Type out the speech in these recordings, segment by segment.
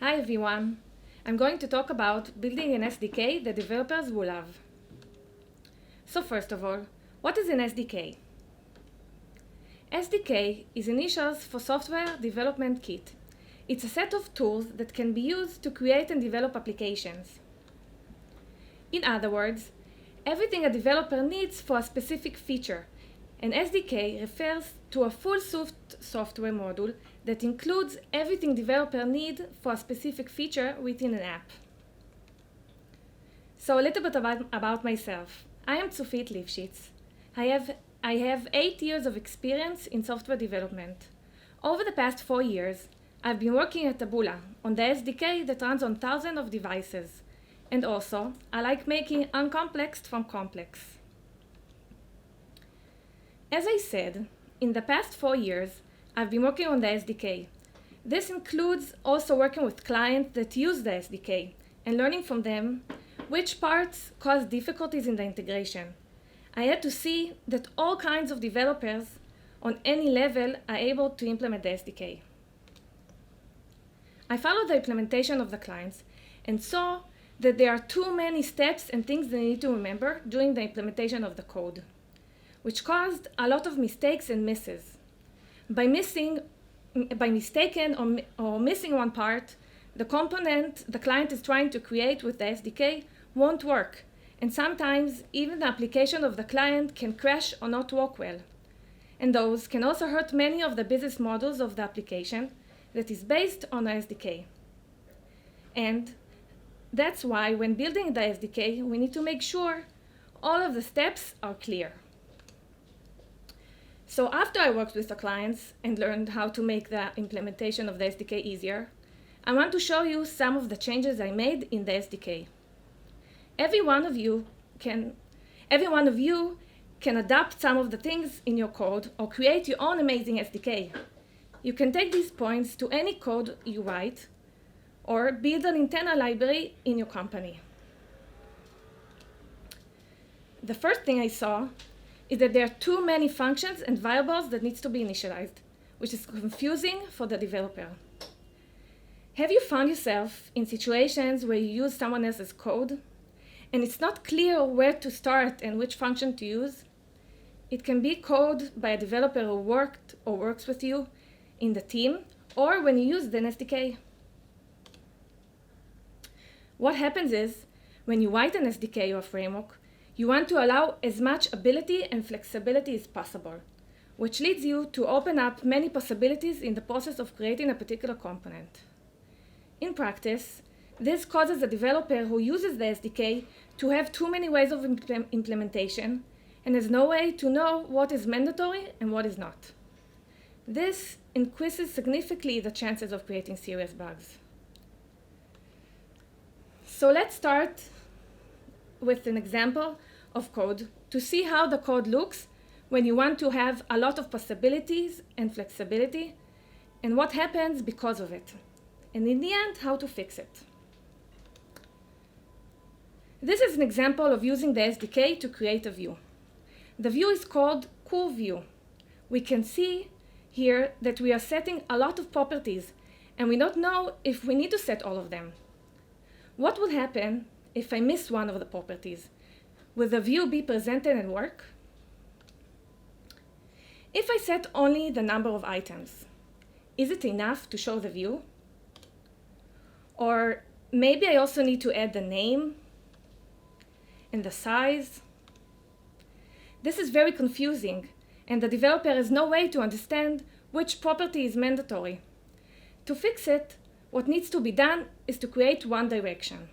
Hi everyone. I'm going to talk about building an SDK that developers will love. So first of all, what is an SDK? SDK is initials for Software Development Kit. It's a set of tools that can be used to create and develop applications. In other words, everything a developer needs for a specific feature. An SDK refers to a full software module that includes everything developers need for a specific feature within an app. So a little bit about myself. I am Tzufit Lifshitz. I have 8 years of experience in software development. Over the past 4 years, I've been working at Taboola on the SDK that runs on thousands of devices. And also, I like making uncomplex from complex. As I said, in the past 4 years, I've been working on the SDK. This includes also working with clients that use the SDK and learning from them which parts cause difficulties in the integration. I had to see that all kinds of developers on any level are able to implement the SDK. I followed the implementation of the clients and saw that there are too many steps and things they need to remember during the implementation of the code, which caused a lot of mistakes and misses. By mistaken or missing one part, the component the client is trying to create with the SDK won't work, and sometimes even the application of the client can crash or not work well. And those can also hurt many of the business models of the application that is based on the SDK. And that's why when building the SDK, we need to make sure all of the steps are clear. So after I worked with the clients and learned how to make the implementation of the SDK easier, I want to show you some of the changes I made in the SDK. Every one of you can adapt some of the things in your code or create your own amazing SDK. You can take these points to any code you write or build an internal library in your company. The first thing I saw is that there are too many functions and variables that needs to be initialized, which is confusing for the developer. Have you found yourself in situations where you use someone else's code and it's not clear where to start and which function to use? It can be code by a developer who worked or works with you in the team, or when you use an SDK. What happens is, when you write an SDK or framework, you want to allow as much ability and flexibility as possible, which leads you to open up many possibilities in the process of creating a particular component. In practice, this causes a developer who uses the SDK to have too many ways of implementation and has no way to know what is mandatory and what is not. This increases significantly the chances of creating serious bugs. So let's start with an example of code to see how the code looks when you want to have a lot of possibilities and flexibility and what happens because of it. And in the end, how to fix it. This is an example of using the SDK to create a view. The view is called CoolView. We can see here that we are setting a lot of properties and we don't know if we need to set all of them. What will happen if I miss one of the properties? Will the view be presented and work? If I set only the number of items, is it enough to show the view? Or maybe I also need to add the name and the size. This is very confusing, and the developer has no way to understand which property is mandatory. To fix it, what needs to be done is to create one direction.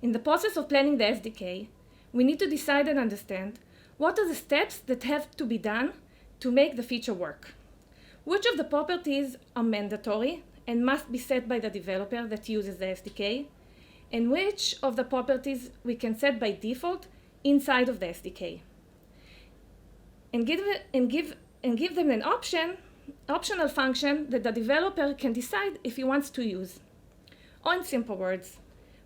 In the process of planning the SDK, we need to decide and understand what are the steps that have to be done to make the feature work. Which of the properties are mandatory and must be set by the developer that uses the SDK, and which of the properties we can set by default inside of the SDK. And give them an optional function that the developer can decide if he wants to use. Or in simple words,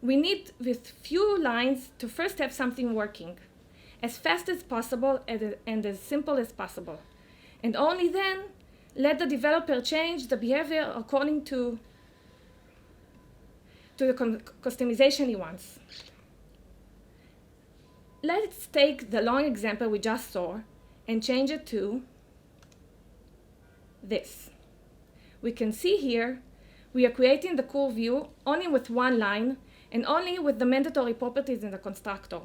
we need with few lines to first have something working as fast as possible and as simple as possible. And only then let the developer change the behavior according to to the customization he wants. Let's take the long example we just saw and change it to this. We can see here we are creating the cool view only with one line and only with the mandatory properties in the constructor.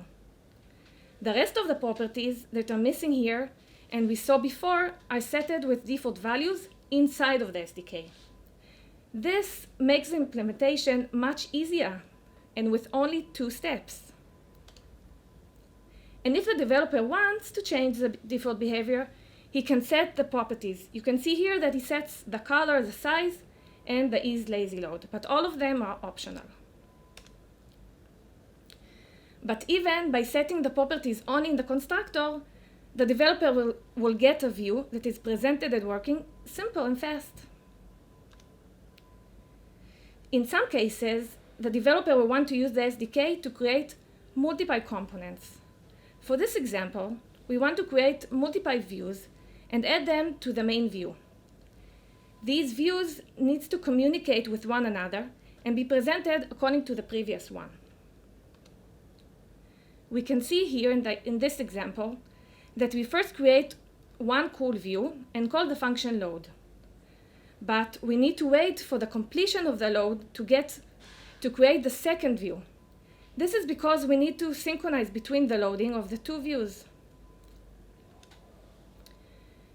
The rest of the properties that are missing here and we saw before are set with default values inside of the SDK. This makes the implementation much easier and with only 2 steps. And if the developer wants to change the default behavior, he can set the properties. You can see here that he sets the color, the size, and the is lazy load, but all of them are optional. But even by setting the properties only in the constructor, the developer will get a view that is presented and working simple and fast. In some cases, the developer will want to use the SDK to create multiple components. For this example, we want to create multiple views and add them to the main view. These views need to communicate with one another and be presented according to the previous one. We can see here in this example that we first create one cool view and call the function load. But we need to wait for the completion of the load to create the second view. This is because we need to synchronize between the loading of the 2 views.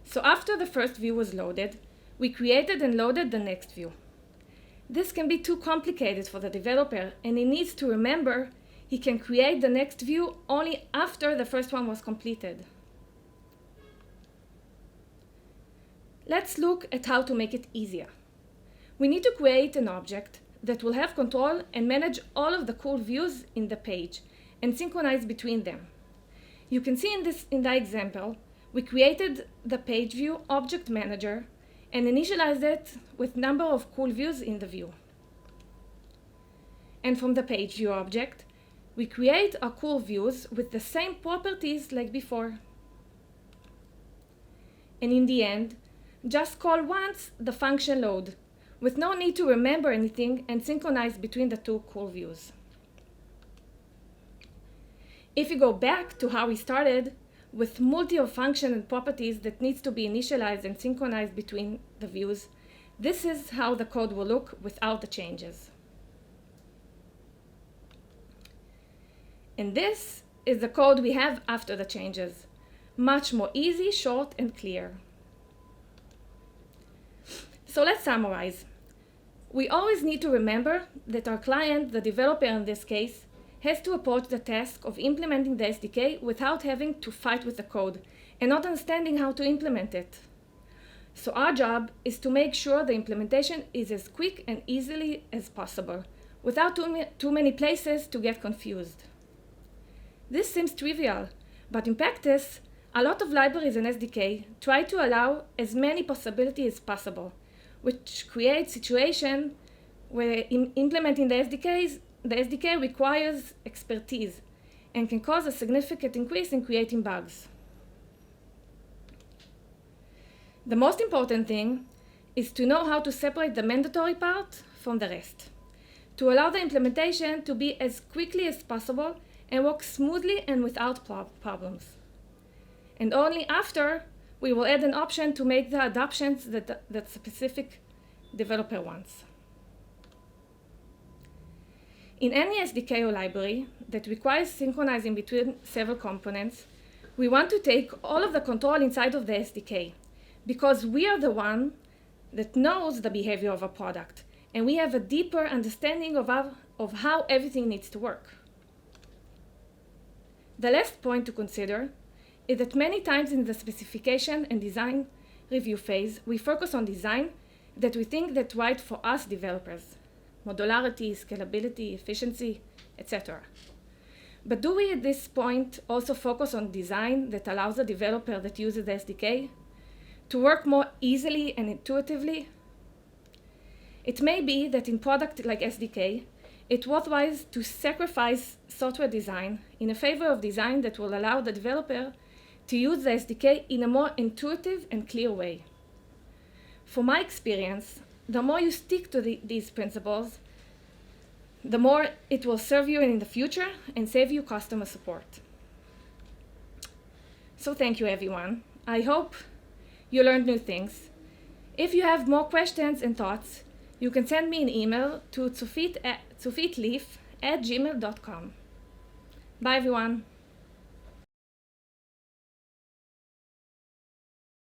So after the first view was loaded, we created and loaded the next view. This can be too complicated for the developer, and he needs to remember he can create the next view only after the first one was completed. Let's look at how to make it easier. We need to create an object that will have control and manage all of the cool views in the page and synchronize between them. You can see in the example, we created the page view object manager and initialized it with number of cool views in the view. And from the page view object, we create our cool views with the same properties like before. And in the end, just call once the function load, with no need to remember anything and synchronize between the 2 cool views. If you go back to how we started, with multi of function and properties that needs to be initialized and synchronized between the views, this is how the code will look without the changes. And this is the code we have after the changes. Much more easy, short, and clear. So let's summarize. We always need to remember that our client, the developer in this case, has to approach the task of implementing the SDK without having to fight with the code and not understanding how to implement it. So our job is to make sure the implementation is as quick and easily as possible, without too many places to get confused. This seems trivial, but in practice, a lot of libraries and SDK try to allow as many possibilities as possible, which creates situations where implementing the SDK requires expertise and can cause a significant increase in creating bugs. The most important thing is to know how to separate the mandatory part from the rest, to allow the implementation to be as quickly as possible and work smoothly and without problems. And only after, we will add an option to make the adoptions that the specific developer wants. In any SDK or library that requires synchronizing between several components, we want to take all of the control inside of the SDK, because we are the one that knows the behavior of a product, and we have a deeper understanding of how everything needs to work. The last point to consider is that many times in the specification and design review phase, we focus on design that we think that's right for us developers. Modularity, scalability, efficiency, etc. But do we at this point also focus on design that allows the developer that uses the SDK to work more easily and intuitively? It may be that in product like SDK, it's worthwhile to sacrifice software design in a favor of design that will allow the developer to use the SDK in a more intuitive and clear way. From my experience, the more you stick to these principles, the more it will serve you in the future and save you customer support. So thank you, everyone. I hope you learned new things. If you have more questions and thoughts, you can send me an email to tzufitleaf@gmail.com. Bye, everyone.